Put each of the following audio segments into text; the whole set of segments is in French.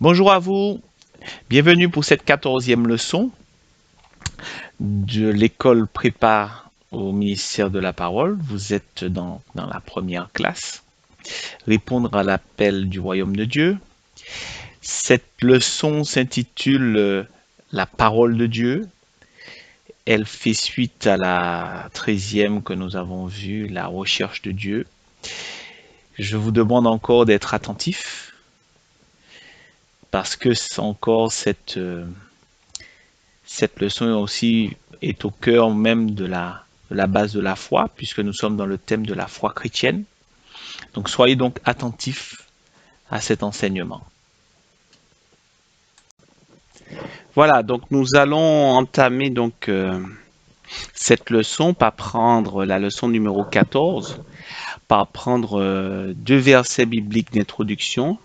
Bonjour à vous, bienvenue pour cette 14e leçon de l'école prépa au ministère de la parole. Vous êtes dans la première classe. Répondre à l'appel du royaume de Dieu. Cette leçon s'intitule La parole de Dieu. Elle fait suite à la 13e que nous avons vue, la recherche de Dieu. Je vous demande encore d'être attentifs parce que c'est encore cette leçon aussi est au cœur même de la base de la foi, puisque nous sommes dans le thème de la foi chrétienne. Donc soyez donc attentifs à cet enseignement. Voilà, donc nous allons entamer cette leçon par prendre la leçon numéro 14, par prendre deux versets bibliques d'introduction.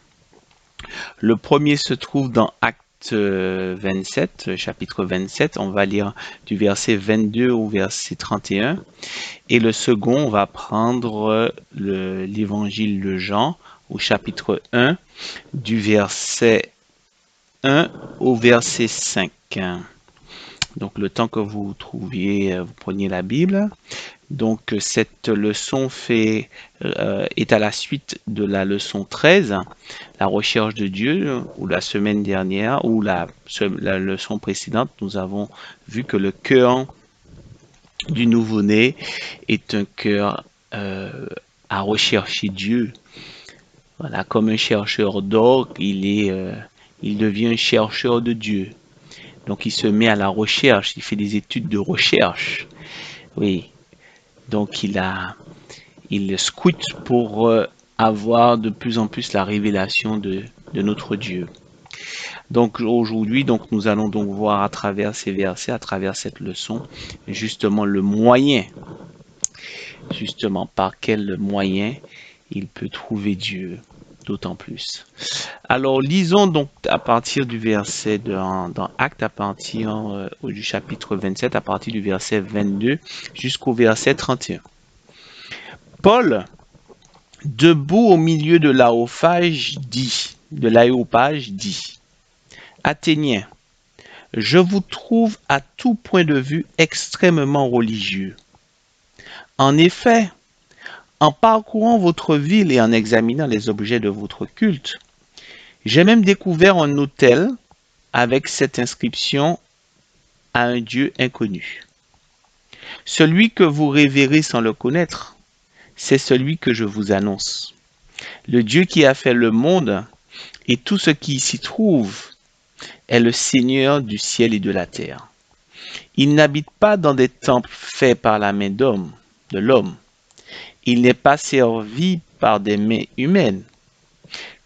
Le premier se trouve dans Actes 27, chapitre 27. On va lire du verset 22 au verset 31. Et le second, on va prendre l'évangile de Jean au chapitre 1, du verset 1 au verset 5. Donc le temps que vous trouviez, vous preniez la Bible. Donc cette leçon est à la suite de la leçon 13, la recherche de Dieu, où la semaine dernière, ou la leçon précédente, nous avons vu que le cœur du nouveau-né est un cœur à rechercher Dieu. Voilà, comme un chercheur d'or, il devient un chercheur de Dieu. Donc il se met à la recherche, il fait des études de recherche. Oui, donc il scrute pour avoir de plus en plus la révélation de notre Dieu. Donc aujourd'hui, nous allons donc voir à travers ces versets, à travers cette leçon, justement le moyen, justement par quel moyen il peut trouver Dieu, d'autant plus. Alors lisons donc à partir du verset dans Actes, à partir du chapitre 27, à partir du verset 22 jusqu'au verset 31. Paul, debout au milieu de l'aréopage, dit, Athéniens, je vous trouve à tout point de vue extrêmement religieux. En effet, en parcourant votre ville et en examinant les objets de votre culte, j'ai même découvert un autel avec cette inscription à un Dieu inconnu. Celui que vous révérez sans le connaître, c'est celui que je vous annonce. Le Dieu qui a fait le monde et tout ce qui s'y trouve est le Seigneur du ciel et de la terre. Il n'habite pas dans des temples faits par la main de l'homme. Il n'est pas servi par des mains humaines,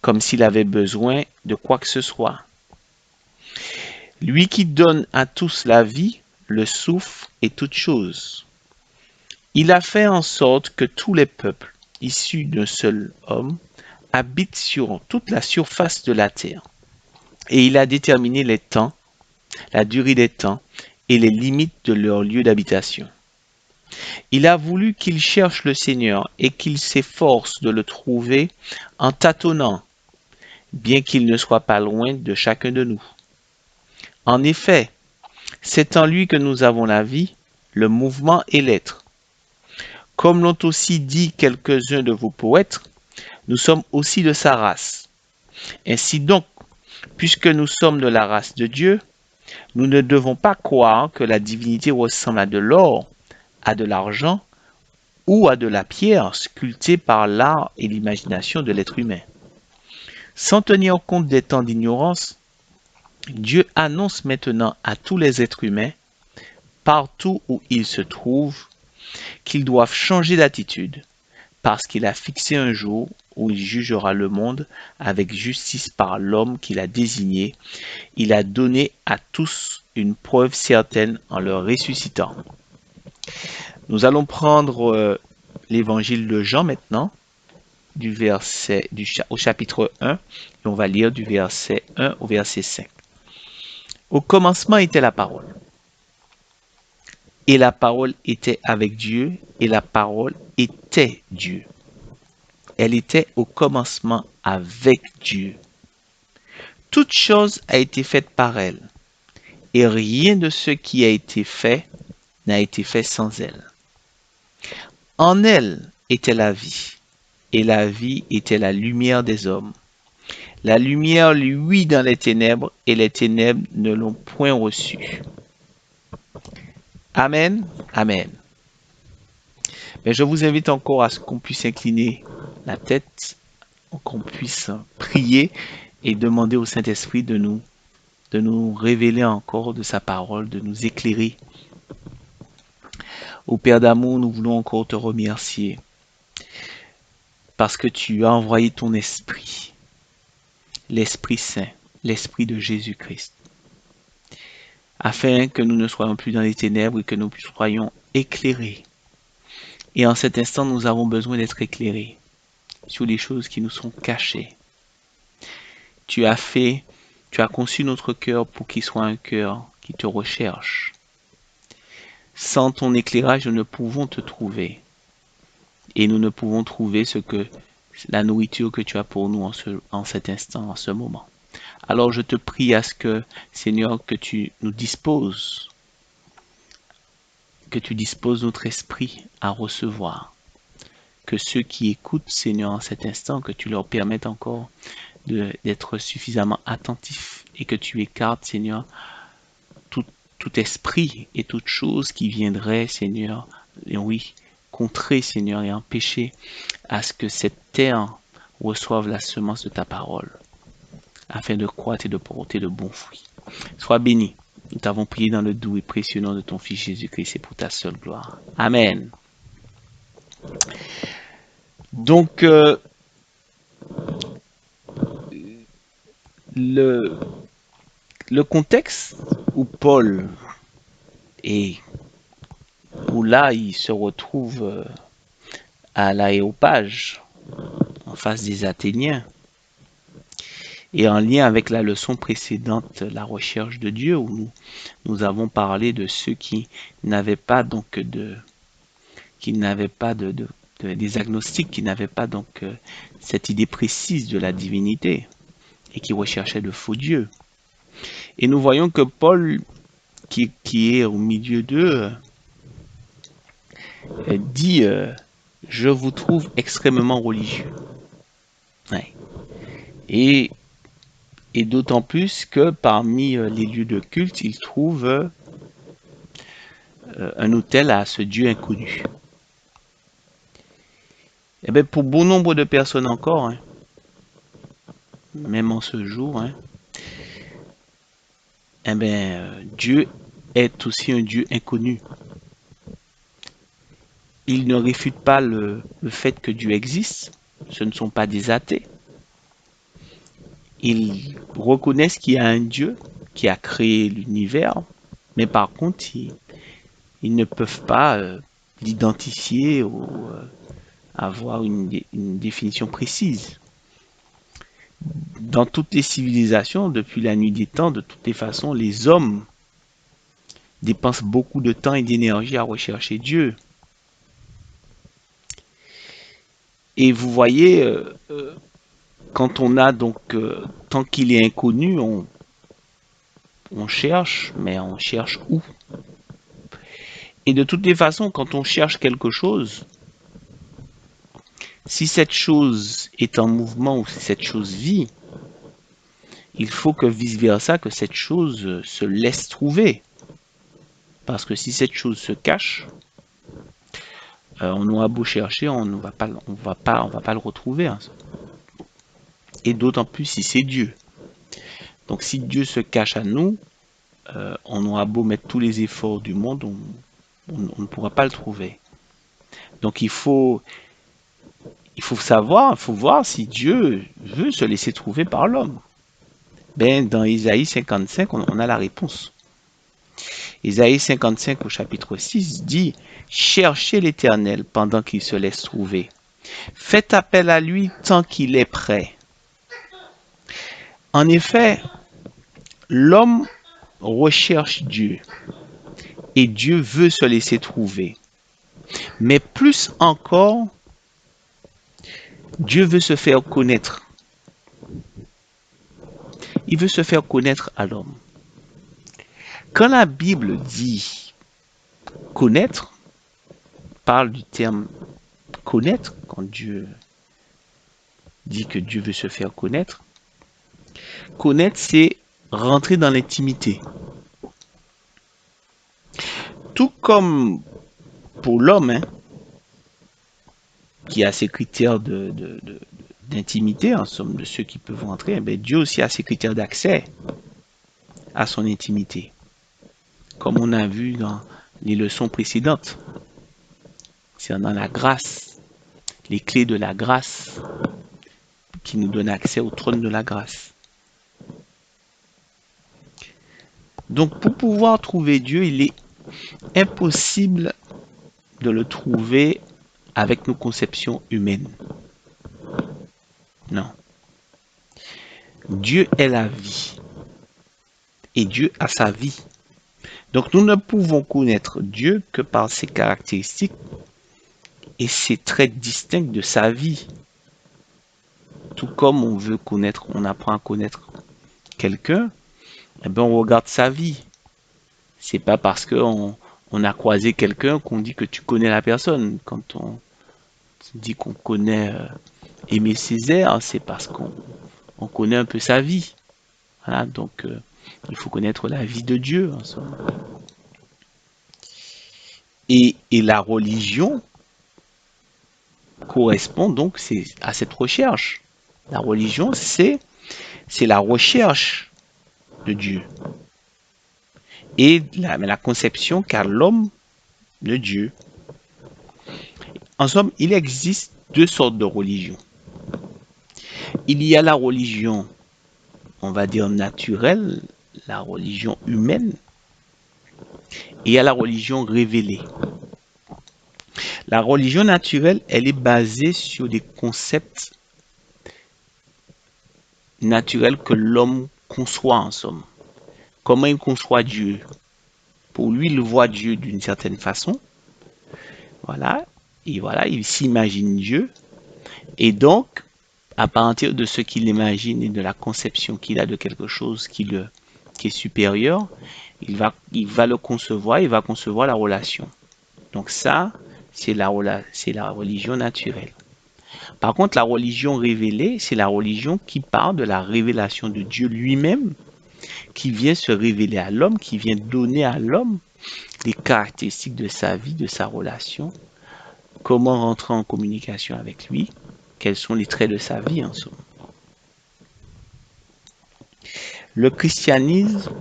comme s'il avait besoin de quoi que ce soit. Lui qui donne à tous la vie, le souffle et toutes choses. Il a fait en sorte que tous les peuples, issus d'un seul homme, habitent sur toute la surface de la terre. Et il a déterminé les temps, la durée des temps et les limites de leur lieu d'habitation. Il a voulu qu'ils cherchent le Seigneur et qu'ils s'efforcent de le trouver en tâtonnant, bien qu'il ne soit pas loin de chacun de nous. En effet, c'est en lui que nous avons la vie, le mouvement et l'être. Comme l'ont aussi dit quelques-uns de vos poètes, nous sommes aussi de sa race. Ainsi donc, puisque nous sommes de la race de Dieu, nous ne devons pas croire que la divinité ressemble à de l'or, à de l'argent ou à de la pierre sculptée par l'art et l'imagination de l'être humain. Sans tenir compte des temps d'ignorance, Dieu annonce maintenant à tous les êtres humains, partout où ils se trouvent, qu'ils doivent changer d'attitude, parce qu'il a fixé un jour où il jugera le monde avec justice par l'homme qu'il a désigné. Il a donné à tous une preuve certaine en leur ressuscitant. Nous allons prendre l'évangile de Jean maintenant, au chapitre 1, et on va lire du verset 1 au verset 5. Au commencement était la parole. Et la parole était avec Dieu, et la parole était Dieu. Elle était au commencement avec Dieu. Toute chose a été faite par elle, et rien de ce qui a été fait n'a été fait sans elle. En elle était la vie, et la vie était la lumière des hommes. La lumière luit dans les ténèbres, et les ténèbres ne l'ont point reçue. Amen, amen. Mais je vous invite encore à ce qu'on puisse incliner la tête, qu'on puisse prier et demander au Saint-Esprit de nous révéler encore de sa parole, de nous éclairer. Ô Père d'amour, nous voulons encore te remercier parce que tu as envoyé ton esprit, l'Esprit Saint, l'Esprit de Jésus-Christ, afin que nous ne soyons plus dans les ténèbres et que nous soyons éclairés. Et en cet instant, nous avons besoin d'être éclairés sur les choses qui nous sont cachées. Tu as conçu notre cœur pour qu'il soit un cœur qui te recherche. Sans ton éclairage, nous ne pouvons te trouver. Et nous ne pouvons trouver la nourriture que tu as pour nous en cet instant, en ce moment. Alors je te prie à ce que, Seigneur, que tu disposes notre esprit à recevoir. Que ceux qui écoutent, Seigneur, en cet instant, que tu leur permettes encore d'être suffisamment attentifs et que tu écartes, Seigneur, tout esprit et toute chose qui viendrait, Seigneur, et oui, contrer, Seigneur, et empêcher à ce que cette terre reçoive la semence de ta parole, afin de croître et de porter de bons fruits. Sois béni. Nous t'avons prié dans le doux et précieux nom de ton Fils Jésus-Christ et pour ta seule gloire. Amen. Donc, le contexte où Paul où là il se retrouve à l'Aréopage, en face des Athéniens, et en lien avec la leçon précédente, la recherche de Dieu, où nous avons parlé de ceux qui n'avaient pas donc des agnostiques, qui n'avaient pas donc cette idée précise de la divinité et qui recherchaient de faux dieux. Et nous voyons que Paul, qui est au milieu d'eux, dit je vous trouve extrêmement religieux. Ouais. Et d'autant plus que parmi les lieux de culte, il trouve un autel à ce Dieu inconnu. Et bien pour bon nombre de personnes encore, hein, même en ce jour, hein, eh bien, Dieu est aussi un Dieu inconnu. Ils ne réfutent pas le fait que Dieu existe. Ce ne sont pas des athées. Ils reconnaissent qu'il y a un Dieu qui a créé l'univers, mais par contre, ils ne peuvent pas l'identifier ou avoir une définition précise. Dans toutes les civilisations, depuis la nuit des temps, de toutes les façons, les hommes dépensent beaucoup de temps et d'énergie à rechercher Dieu. Et vous voyez, quand on a donc, tant qu'il est inconnu, on cherche, mais on cherche où? Et de toutes les façons, quand on cherche quelque chose, si cette chose est en mouvement ou si cette chose vit, il faut que vice-versa, que cette chose se laisse trouver. Parce que si cette chose se cache, on aura beau chercher, on va pas le retrouver. Hein. Et d'autant plus si c'est Dieu. Donc si Dieu se cache à nous, on aura beau mettre tous les efforts du monde, on ne pourra pas le trouver. Donc il faut savoir, il faut voir si Dieu veut se laisser trouver par l'homme. Ben, dans Isaïe 55, on a la réponse. Isaïe 55 au chapitre 6 dit « Cherchez l'Éternel pendant qu'il se laisse trouver. Faites appel à lui tant qu'il est prêt. » En effet, l'homme recherche Dieu et Dieu veut se laisser trouver. Mais plus encore, Dieu veut se faire connaître. Il veut se faire connaître à l'homme. Quand la Bible dit connaître, parle du terme connaître, quand Dieu dit que Dieu veut se faire connaître, connaître, c'est rentrer dans l'intimité. Tout comme pour l'homme, hein, qui a ses critères d'intimité, en somme, de ceux qui peuvent rentrer, eh bien, Dieu aussi a ses critères d'accès à son intimité, comme on a vu dans les leçons précédentes. C'est dans la grâce, les clés de la grâce qui nous donnent accès au trône de la grâce. Donc pour pouvoir trouver Dieu, il est impossible de le trouver avec nos conceptions humaines. Non. Dieu est la vie. Et Dieu a sa vie. Donc nous ne pouvons connaître Dieu que par ses caractéristiques et ses traits distincts de sa vie. Tout comme on veut connaître, on apprend à connaître quelqu'un, eh bien on regarde sa vie. C'est pas parce qu'on a croisé quelqu'un qu'on dit que tu connais la personne. Quand on dit qu'on connaît Aimé Césaire, c'est parce qu'on connaît un peu sa vie. Voilà, donc il faut connaître la vie de Dieu en somme. Et la religion correspond donc à cette recherche. La religion, c'est la recherche de Dieu et la conception qu'a l'homme de Dieu. En somme, il existe deux sortes de religions. Il y a la religion, on va dire naturelle, la religion humaine, et il y a la religion révélée. La religion naturelle, elle est basée sur des concepts naturels que l'homme conçoit en somme. Comment il conçoit Dieu? Pour lui, il voit Dieu d'une certaine façon. Voilà. Et voilà, il s'imagine Dieu. Et donc, à partir de ce qu'il imagine et de la conception qu'il a de quelque chose qui est supérieur, il va le concevoir, il va concevoir la relation. Donc ça, c'est la religion naturelle. Par contre, la religion révélée, c'est la religion qui part de la révélation de Dieu lui-même, qui vient se révéler à l'homme, qui vient donner à l'homme les caractéristiques de sa vie, de sa relation, comment rentrer en communication avec lui, quels sont les traits de sa vie en somme. Le christianisme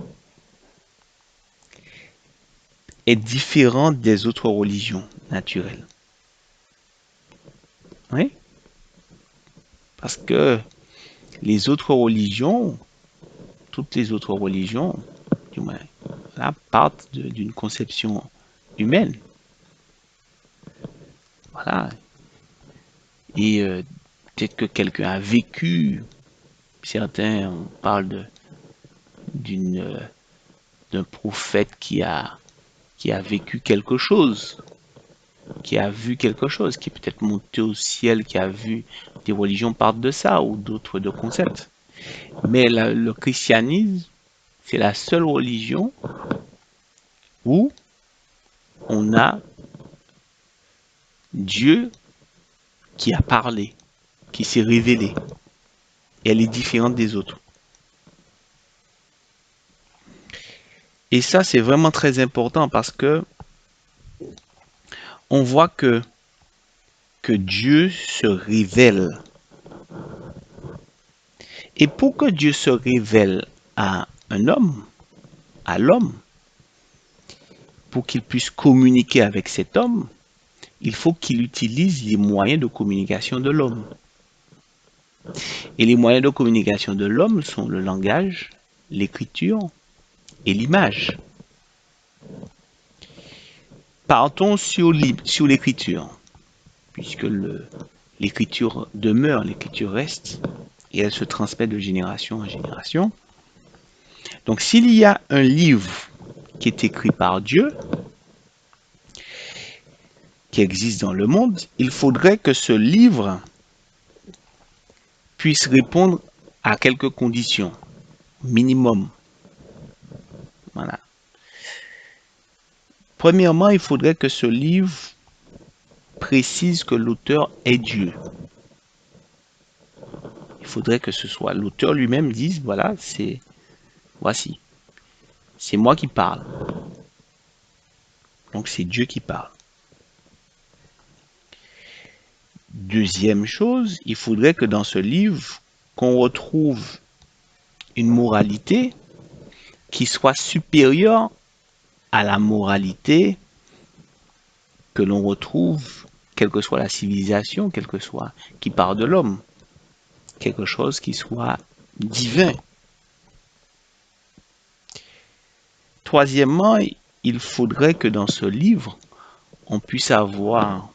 est différent des autres religions naturelles. Oui, parce que les autres religions, toutes les autres religions, du moins, là, partent d'une conception humaine. Voilà. Et peut-être que quelqu'un a vécu, certains parlent d'un prophète qui a vécu quelque chose, qui a vu quelque chose, qui est peut-être monté au ciel, qui a vu des religions partent de ça ou d'autres de concepts. Mais le christianisme, c'est la seule religion où on a Dieu qui a parlé, qui s'est révélé. Et elle est différente des autres. Et ça, c'est vraiment très important parce que on voit que Dieu se révèle. Et pour que Dieu se révèle à un homme, à l'homme, pour qu'il puisse communiquer avec cet homme, il faut qu'il utilise les moyens de communication de l'homme. Et les moyens de communication de l'homme sont le langage, l'écriture et l'image. Partons sur l'écriture, puisque l'écriture demeure, l'écriture reste, et elle se transmet de génération en génération. Donc s'il y a un livre qui est écrit par Dieu, qui existe dans le monde, il faudrait que ce livre puisse répondre à quelques conditions. minimum. Voilà. Premièrement, il faudrait que ce livre précise que l'auteur est Dieu. Il faudrait que ce soit l'auteur lui-même dise, voilà, voici, c'est moi qui parle. Donc c'est Dieu qui parle. Deuxième chose, il faudrait que dans ce livre, qu'on retrouve une moralité qui soit supérieure à la moralité que l'on retrouve, quelle que soit la civilisation, quelle que soit, qui part de l'homme. Quelque chose qui soit divin. Troisièmement, il faudrait que dans ce livre, on puisse avoir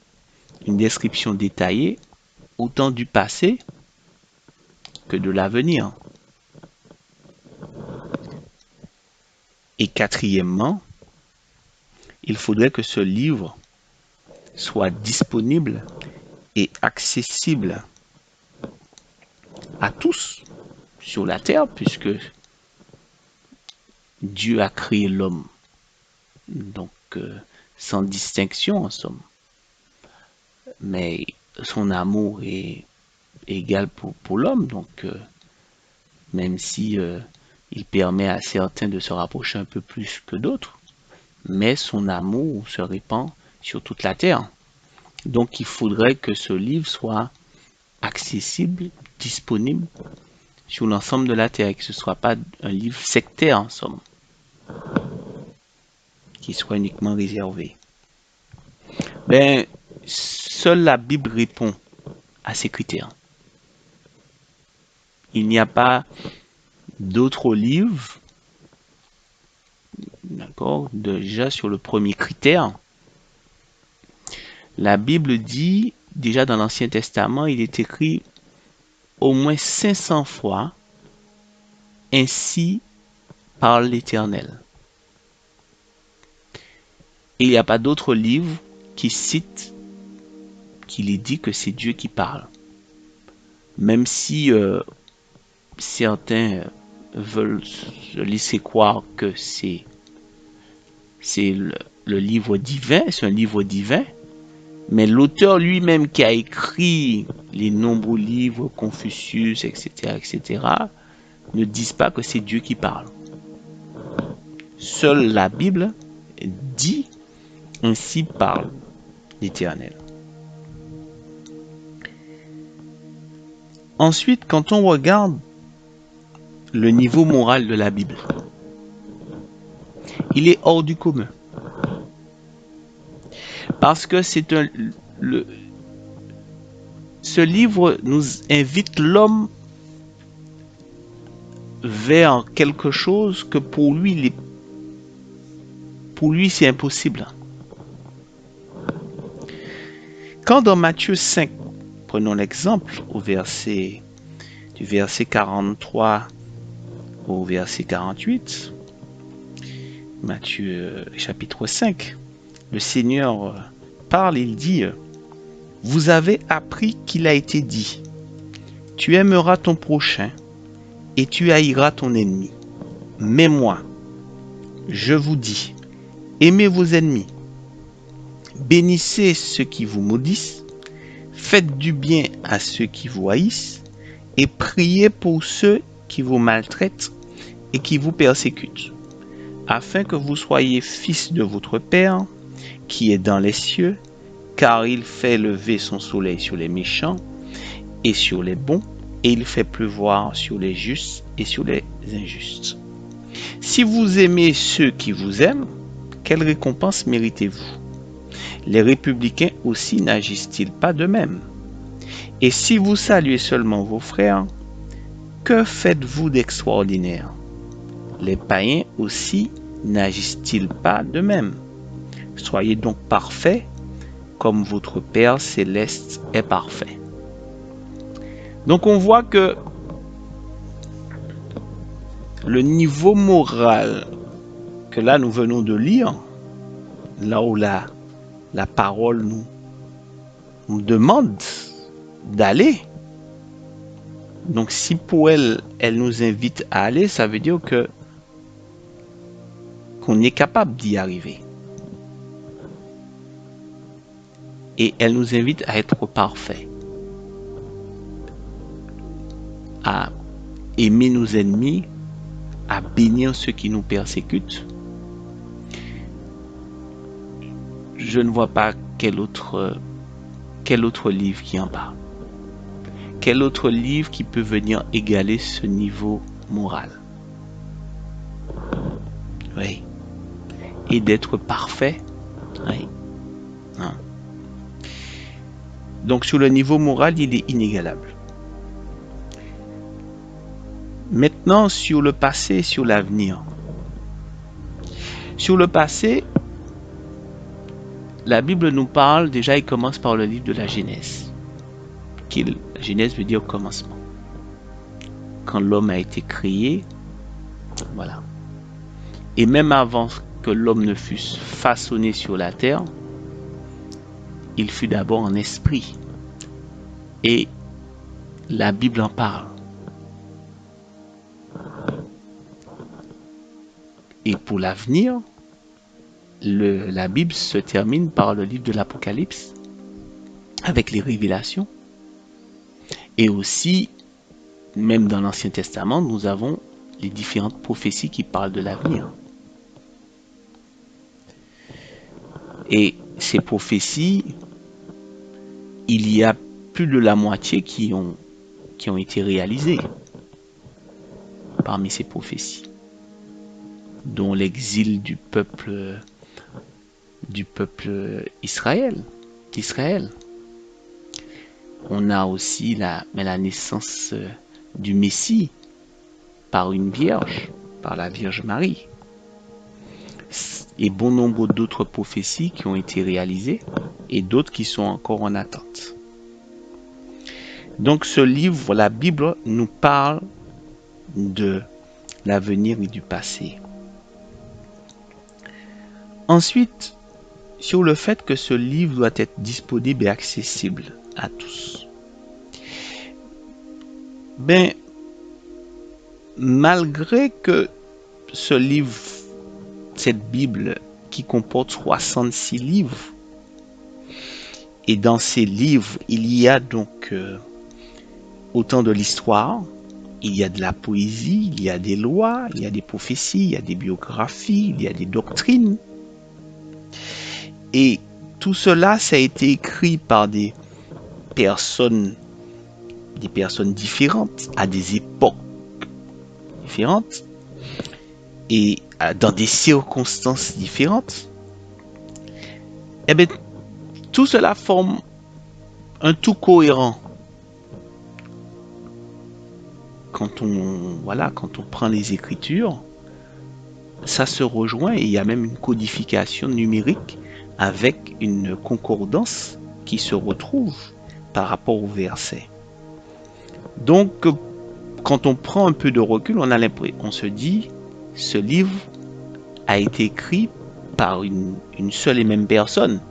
une description détaillée autant du passé que de l'avenir. Et quatrièmement, il faudrait que ce livre soit disponible et accessible à tous sur la terre, puisque Dieu a créé l'homme, donc sans distinction en somme. Mais son amour est égal pour l'homme, donc même si il permet à certains de se rapprocher un peu plus que d'autres, mais son amour se répand sur toute la terre. Donc il faudrait que ce livre soit accessible, disponible sur l'ensemble de la terre et que ce ne soit pas un livre sectaire en somme, qui soit uniquement réservé. Ben, seule la Bible répond à ces critères. Il n'y a pas d'autres livres, d'accord, déjà sur le premier critère. La Bible dit, déjà dans l'Ancien Testament, il est écrit au moins 500 fois, ainsi parle l'Éternel. Et il n'y a pas d'autres livres qui citent qu'il est dit que c'est Dieu qui parle. Même si certains veulent se laisser croire que c'est le livre divin, c'est un livre divin, mais l'auteur lui-même qui a écrit les nombreux livres, Confucius, etc., etc., ne disent pas que c'est Dieu qui parle. Seule la Bible dit ainsi parle l'Éternel. Ensuite, quand on regarde le niveau moral de la Bible, il est hors du commun. Parce que ce livre nous invite l'homme vers quelque chose que pour lui c'est impossible. Quand dans Matthieu 5, prenons l'exemple du verset 43 au verset 48, Matthieu chapitre 5, le Seigneur parle, il dit, vous avez appris qu'il a été dit, tu aimeras ton prochain et tu haïras ton ennemi. Mais moi, je vous dis, aimez vos ennemis, bénissez ceux qui vous maudissent, faites du bien à ceux qui vous haïssent et priez pour ceux qui vous maltraitent et qui vous persécutent, afin que vous soyez fils de votre Père qui est dans les cieux, car il fait lever son soleil sur les méchants et sur les bons, et il fait pleuvoir sur les justes et sur les injustes. Si vous aimez ceux qui vous aiment, quelle récompense méritez-vous? Les républicains aussi n'agissent-ils pas de même? Et si vous saluez seulement vos frères, que faites-vous d'extraordinaire? Les païens aussi n'agissent-ils pas de même? Soyez donc parfaits, comme votre Père céleste est parfait. Donc on voit que le niveau moral que là nous venons de lire, là où la parole nous demande d'aller, Donc si pour elle, elle nous invite à aller, ça veut dire que qu'on est capable d'y arriver. Et elle nous invite à être parfaits, à aimer nos ennemis, à bénir ceux qui nous persécutent. Je ne vois pas quel autre livre qui en parle. Quel autre livre qui peut venir égaler ce niveau moral? Oui. Et d'être parfait? Oui. Non. Donc sur le niveau moral, il est inégalable. Maintenant, sur le passé et sur l'avenir. Sur le passé, la Bible nous parle, déjà il commence par le livre de la Genèse. La Genèse veut dire commencement. Quand l'homme a été créé, voilà. Et même avant que l'homme ne fût façonné sur la terre, il fut d'abord un esprit. Et la Bible en parle. Et pour l'avenir, la Bible se termine par le livre de l'Apocalypse, avec les révélations. Et aussi, même dans l'Ancien Testament, nous avons les différentes prophéties qui parlent de l'avenir. Et ces prophéties, il y a plus de la moitié qui ont été réalisées parmi ces prophéties, dont l'exil du peuple d'Israël. On a aussi la naissance du Messie par une vierge, par la Vierge Marie. Et bon nombre d'autres prophéties qui ont été réalisées et d'autres qui sont encore en attente. Donc ce livre, la Bible, nous parle de l'avenir et du passé. Ensuite, sur le fait que ce livre doit être disponible et accessible à tous. Malgré que ce livre, cette Bible qui comporte 66 livres, et dans ces livres, il y a donc autant de l'histoire, il y a de la poésie, il y a des lois, il y a des prophéties, il y a des biographies, il y a des doctrines. Et tout cela, ça a été écrit par des personnes différentes, à des époques différentes, et dans des circonstances différentes. Eh bien, tout cela forme un tout cohérent. Quand on prend les Écritures, ça se rejoint et il y a même une codification numérique avec une concordance qui se retrouve par rapport au verset. Donc, quand on prend un peu de recul, on se dit, ce livre a été écrit par une seule et même personne,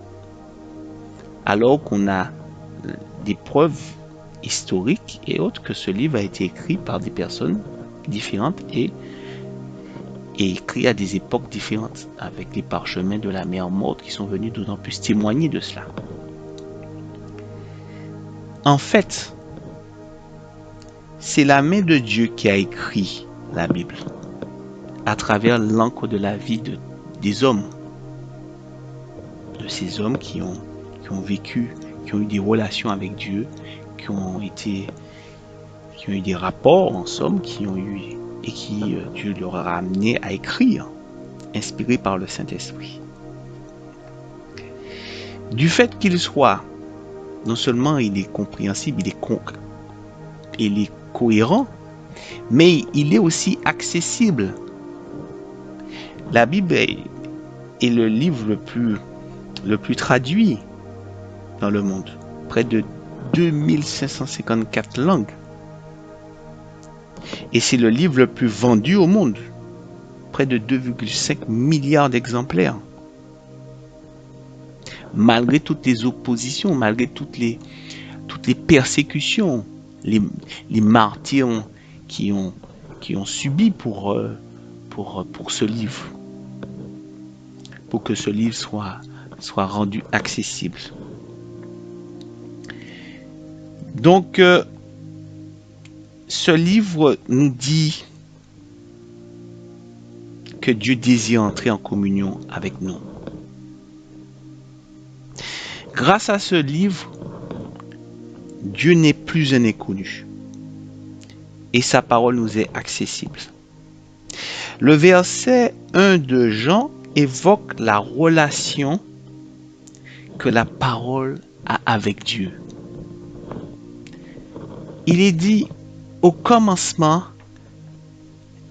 alors qu'on a des preuves historiques et autres que ce livre a été écrit par des personnes différentes et écrit à des époques différentes, avec les parchemins de la mer Morte qui sont venus d'autant plus témoigner de cela. En fait, c'est la main de Dieu qui a écrit la Bible à travers l'encre de la vie des hommes, de ces hommes qui ont vécu, qui ont eu des relations avec Dieu, qui ont eu des rapports en somme, et qui Dieu leur a amené à écrire, inspiré par le Saint-Esprit. Du fait qu'il soit, non seulement il est compréhensible, il est cohérent, mais il est aussi accessible. La Bible est le livre le plus traduit dans le monde, près de 2554 langues. Et c'est le livre le plus vendu au monde, près de 2,5 milliards d'exemplaires. Malgré toutes les oppositions, malgré toutes les persécutions, les, les martyrs qui ont, qui ont subi pour ce livre, pour que ce livre soit rendu accessible. Donc, ce livre nous dit que Dieu désire entrer en communion avec nous. Grâce à ce livre, Dieu n'est plus un inconnu et sa parole nous est accessible. Le verset 1 de Jean évoque la relation que la parole a avec Dieu. Il est dit, au commencement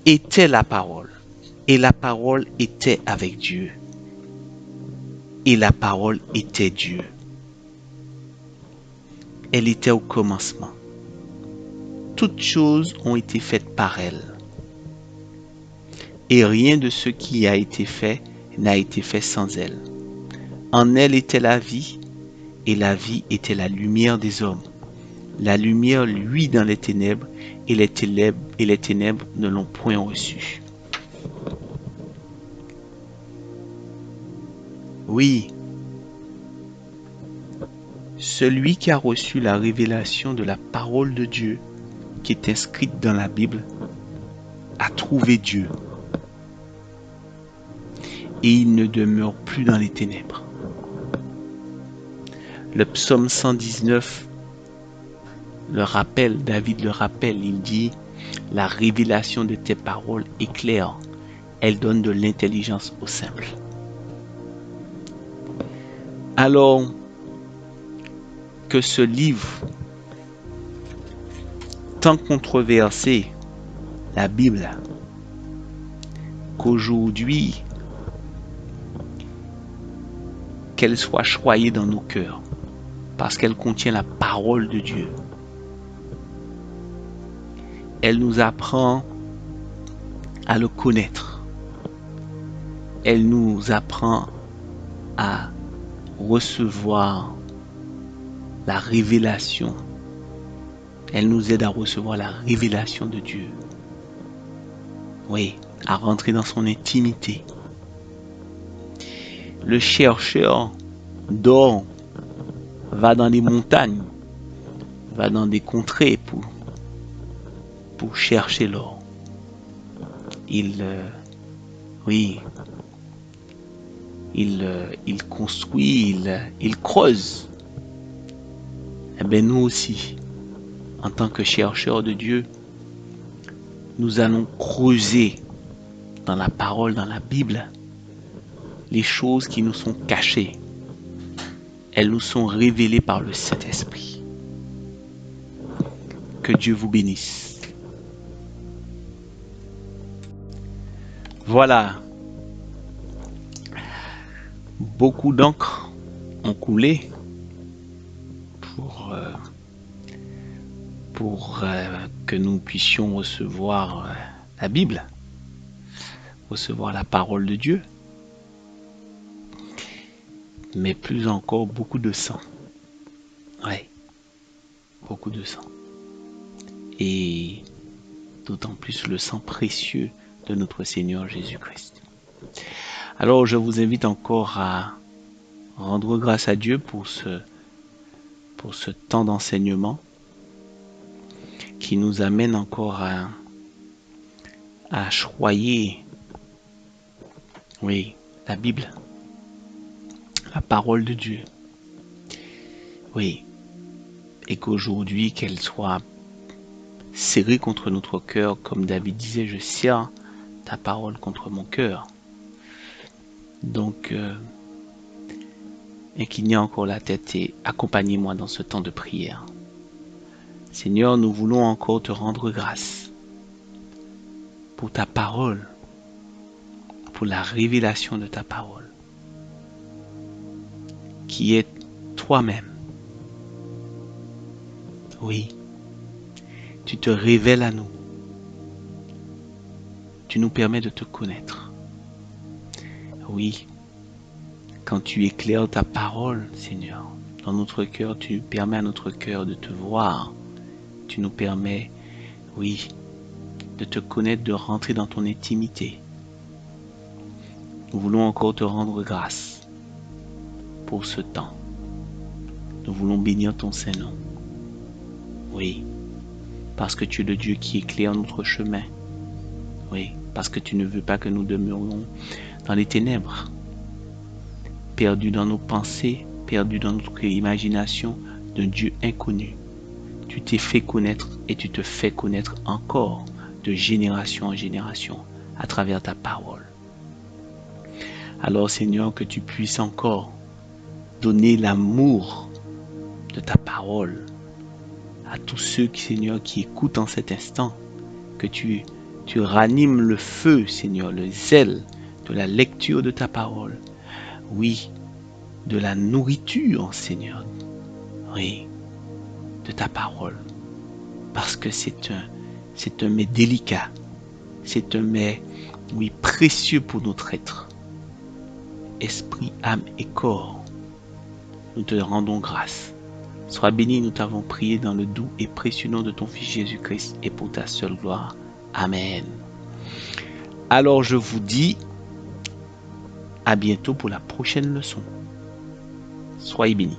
était la parole, et la parole était avec Dieu, et la parole était Dieu. Elle était au commencement. Toutes choses ont été faites par elle. Et rien de ce qui a été fait n'a été fait sans elle. En elle était la vie, et la vie était la lumière des hommes. La lumière luit dans les ténèbres, et les ténèbres ne l'ont point reçue. Oui, celui qui a reçu la révélation de la parole de Dieu, qui est inscrite dans la Bible, a trouvé Dieu. Et il ne demeure plus dans les ténèbres. Le psaume 119 le rappelle, David le rappelle, il dit, la révélation de tes paroles est claire, elle donne de l'intelligence aux simples. Alors que ce livre, tant controversé, la Bible, qu'aujourd'hui, qu'elle soit choyée dans nos cœurs, parce qu'elle contient la parole de Dieu. Elle nous apprend à le connaître. Elle nous apprend à recevoir la révélation. Elle nous aide à recevoir la révélation de Dieu. Oui, à rentrer dans son intimité. Le chercheur d'or va dans les montagnes, va dans des contrées pour chercher l'or. Il construit, il creuse. Eh bien, nous aussi, en tant que chercheurs de Dieu, nous allons creuser dans la parole, dans la Bible, les choses qui nous sont cachées. Elles nous sont révélées par le Saint-Esprit. Que Dieu vous bénisse. Voilà. Beaucoup d'encre ont coulé pour que nous puissions recevoir la Bible, recevoir la parole de Dieu, mais plus encore beaucoup de sang. Ouais, beaucoup de sang. Et d'autant plus le sang précieux de notre Seigneur Jésus-Christ. Alors je vous invite encore à rendre grâce à Dieu pour ce temps d'enseignement qui nous amène encore à choyer, oui, la Bible, la parole de Dieu. Oui, et qu'aujourd'hui qu'elle soit serrée contre notre cœur, comme David disait, je serre ta parole contre mon cœur. Donc, inclinez encore la tête et accompagnez-moi dans ce temps de prière. Seigneur, nous voulons encore te rendre grâce pour ta parole, pour la révélation de ta parole, qui est toi-même. Oui, tu te révèles à nous. Tu nous permets de te connaître. Oui, quand tu éclaires ta parole, Seigneur, dans notre cœur, tu permets à notre cœur de te voir, tu nous permets, oui, de te connaître, de rentrer dans ton intimité. Nous voulons encore te rendre grâce pour ce temps. Nous voulons bénir ton Saint-Nom. Oui, parce que tu es le Dieu qui éclaire notre chemin. Oui, parce que tu ne veux pas que nous demeurions dans les ténèbres, perdus dans nos pensées, perdus dans notre imagination d'un Dieu inconnu. Tu t'es fait connaître et tu te fais connaître encore de génération en génération à travers ta parole. Alors Seigneur, que tu puisses encore donner l'amour de ta parole à tous ceux, Seigneur, qui écoutent en cet instant, que tu ranimes le feu, Seigneur, le zèle de la lecture de ta parole. Oui, de la nourriture, Seigneur. Oui, de ta parole. Parce que c'est un mets délicat. C'est un mets, oui, précieux pour notre être. Esprit, âme et corps. Nous te rendons grâce. Sois béni, nous t'avons prié dans le doux et précieux nom de ton Fils Jésus-Christ et pour ta seule gloire. Amen. Alors je vous dis à bientôt pour la prochaine leçon. Soyez bénis.